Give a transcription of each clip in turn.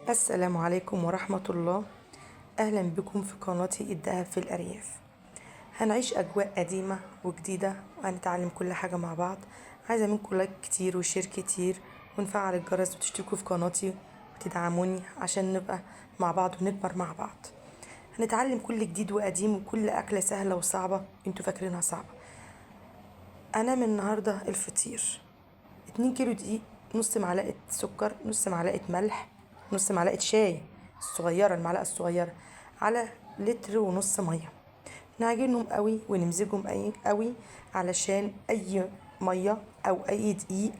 السلام عليكم ورحمة الله. أهلا بكم في قناتي الذهب في الأرياف. هنعيش أجواء قديمة وجديدة وهنتعلم كل حاجة مع بعض. عايزة منكم لايك كتير وشير كتير ونفعل الجرس وتشتركوا في قناتي وتدعموني عشان نبقى مع بعض ونكبر مع بعض. هنتعلم كل جديد وقديم وكل أكلة سهلة وصعبة انتوا فاكرينها صعبة. أنا من النهاردة الفطير 2 كيلو دقيق، نص معلقة سكر، نص معلقة ملح، نص معلقة شاي الصغيرة، المعلقة الصغيرة، على لتر ونص مية. نعجنهم قوي ونمزجهم قوي علشان أي مية أو أي دقيق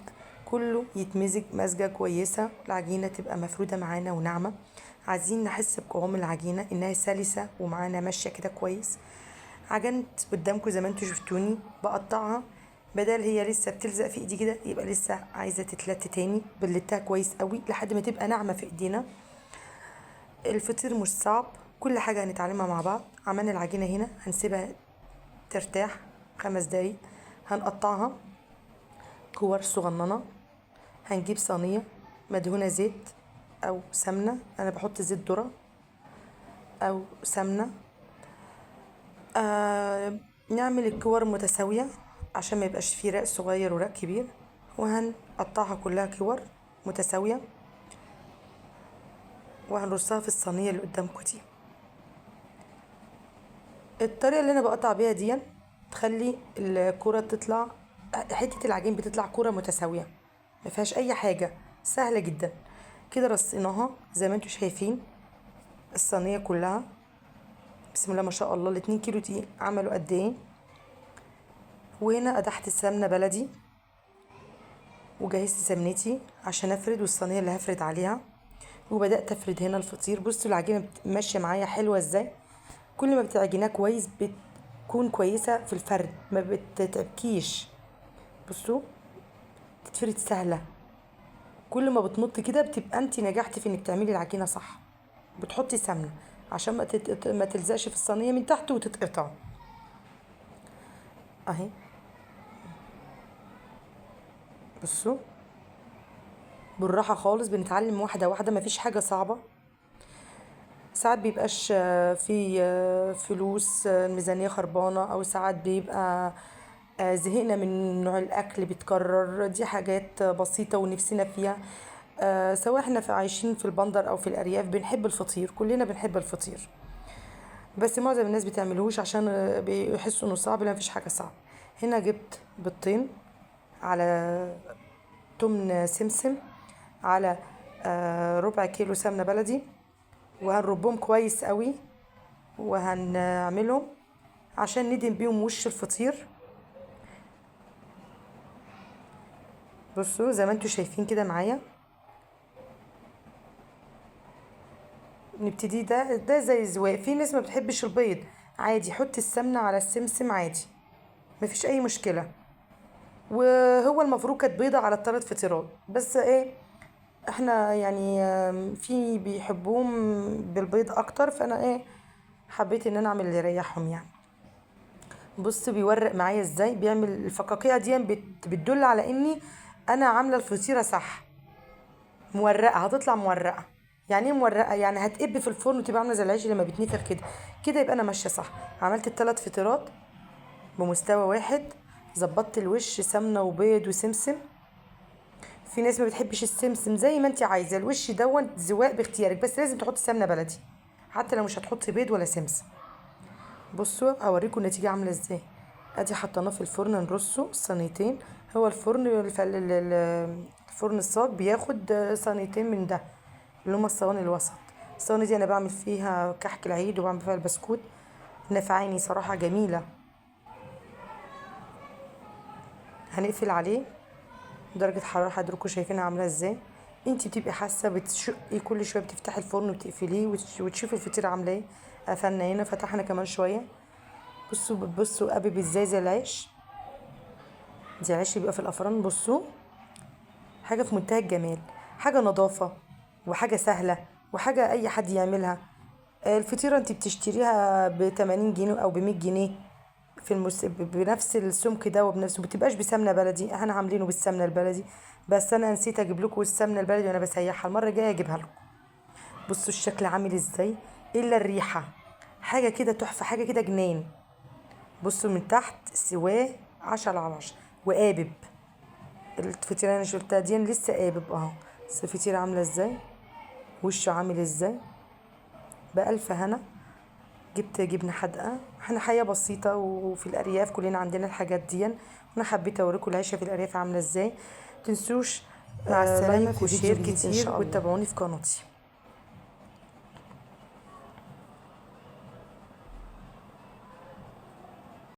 كله يتمزج مزجة كويسة، العجينة تبقى مفرودة معانا وناعمة. عايزين نحس بقوام العجينة إنها سلسة ومعانا ماشية كده كويس. عجنت قدامكم زي ما انتوا شفتوني بقطعها، بدل هي لسه بتلزق في ايدي كده يبقى لسه عايزه تتلت تاني، بلتها كويس قوي لحد ما تبقى ناعمه في ايدينا. الفطير مش صعب، كل حاجه هنتعلمها مع بعض. عملنا العجينه هنا هنسيبها ترتاح 5 دقايق. هنقطعها كور صغننه. هنجيب صينيه مدهونه زيت او سمنه، انا بحط زيت ذره او سمنه. نعمل الكور متساوية عشان ما يبقاش فيه رق صغير ورق كبير، وهنقطعها كلها كور متساوية وهنرصها في الصينية اللي قدامكم دي. الطريقة اللي انا بقطع بيها دي تخلي الكرة تطلع، حتة العجين بتطلع كرة متساوية، ما فيهاش اي حاجة، سهلة جدا. كده رصيناها زي ما انتوا شايفين الصينية كلها. بسم الله ما شاء الله، ال2 كيلو دي عملوا قد ايه. وهنا قدحت السمنة بلدي وجهزت سمنتي عشان افرد، والصينيه اللي هفرد عليها. وبدات افرد هنا الفطير. بصوا العجينه ماشيه معايا حلوه ازاي. كل ما بتعجنيها كويس بتكون كويسه في الفرد، ما بتتعبكيش. بصوا تتفرد سهله. كل ما بتنط كده بتبقى انت نجحتي في انك تعملي العجينه صح. بتحطي سمنه عشان ما تلزقش في الصينيه من تحت وتتقطع. اهي بصوا بالراحه خالص، بنتعلم واحده واحده، مفيش حاجه صعبه. ساعات بيبقاش في فلوس، الميزانية خربانة، أو ساعات بيبقى زهقنا من نوع الأكل بيتكرر. دي حاجات بسيطة ونفسنا فيها. سواء احنا عايشين في البندر أو في الأرياف بنحب الفطير، كلنا بنحب الفطير، بس معظم الناس بتعملهوش عشان بيحسوا انه صعب. لا مفيش حاجة صعب. هنا جبت بيضتين، على تمن سمسم، على ربع كيلو سمنة بلدي، وهنربهم كويس قوي وهنعملهم عشان ندهن بيهم وش الفطير. بصوا زي ما انتوا شايفين كده معايا. نبتدي، ده زي الزواق. في ناس ما بتحبش البيض، عادي حط السمنة على السمسم عادي، مفيش اي مشكلة. وهو المفروض كانت بيضة على ال3 فطيرات، بس ايه، احنا يعني في بيحبوهم بالبيض اكتر، فانا ايه حبيت ان انا اعمل اللي يريحهم يعني. بص بيورق معايا ازاي، بيعمل الفقاقيع دي بتدل على اني انا عامله الفطيره صح. مورقه، هتطلع مورقه. يعني ايه مورقه؟ يعني هتقب في الفرن وتبقى عامله زي العيش لما بيتنفخ كده. كده يبقى انا ماشيه صح. عملت ال3 فطيرات بمستوى واحد. ظبطت الوش سمنه وبيض وسمسم. في ناس ما بتحبش السمسم، زي ما انت عايزه. الوش دون زواق باختيارك، بس لازم تحطي سمنه بلدي حتى لو مش هتحطي بيض ولا سمسم. بصوا اوريكم النتيجه عامله ازاي. ادي حطيناه في الفرن نرصه صينيتين. هو الفرن الفرن الصاج بياخد صينيتين من ده، اللي هما الصواني الوسط. الصواني دي انا بعمل فيها كحك العيد وبعمل فيها البسكوت، نفعاني صراحه جميله. هنقفل عليه درجه حراره حضراتكم شايفينها عامله ازاي. انتي بتبقي حاسه بتشقي كل شويه، بتفتحي الفرن وتقفليه وتشوفي الفطيره عامله ايه. قفلنا هنا، فتحنا كمان شويه. بصوا قابب ازاي زي العيش. دي عيش بيبقى في الافران. بصوا حاجه في منتهى الجمال، حاجه نظافه وحاجه سهله وحاجه اي حد يعملها. الفطيره انت بتشتريها ب80 جنيه او ب100 جنيه في بنفس السمك ده وبنفس، بتبقاش بسمنه بلدي، احنا عاملينه بالسمنه البلدي. بس انا نسيت اجيب لكم السمنه البلدي وانا بسيحها، المره الجايه اجيبها لكم. بصوا الشكل عامل ازاي، الا الريحه حاجه كده تحفه، حاجه كده جنان. بصوا من تحت سواه 10 على 10. وقابب الفطيره اللي انا شلتها دي لسه قابب اهو. بس الفطيره عامله ازاي، وشه عامل ازاي، بألف هنا. جبت جبنه حادقه، احنا حياه بسيطه وفي الارياف كلنا عندنا الحاجات دي. انا حبيت اوريكم العيشه في الارياف عامله ازاي. متنسوش مع السلامة لايك في فيديو وشير جديد إن كتير شاء الله. وتابعوني في قناتي.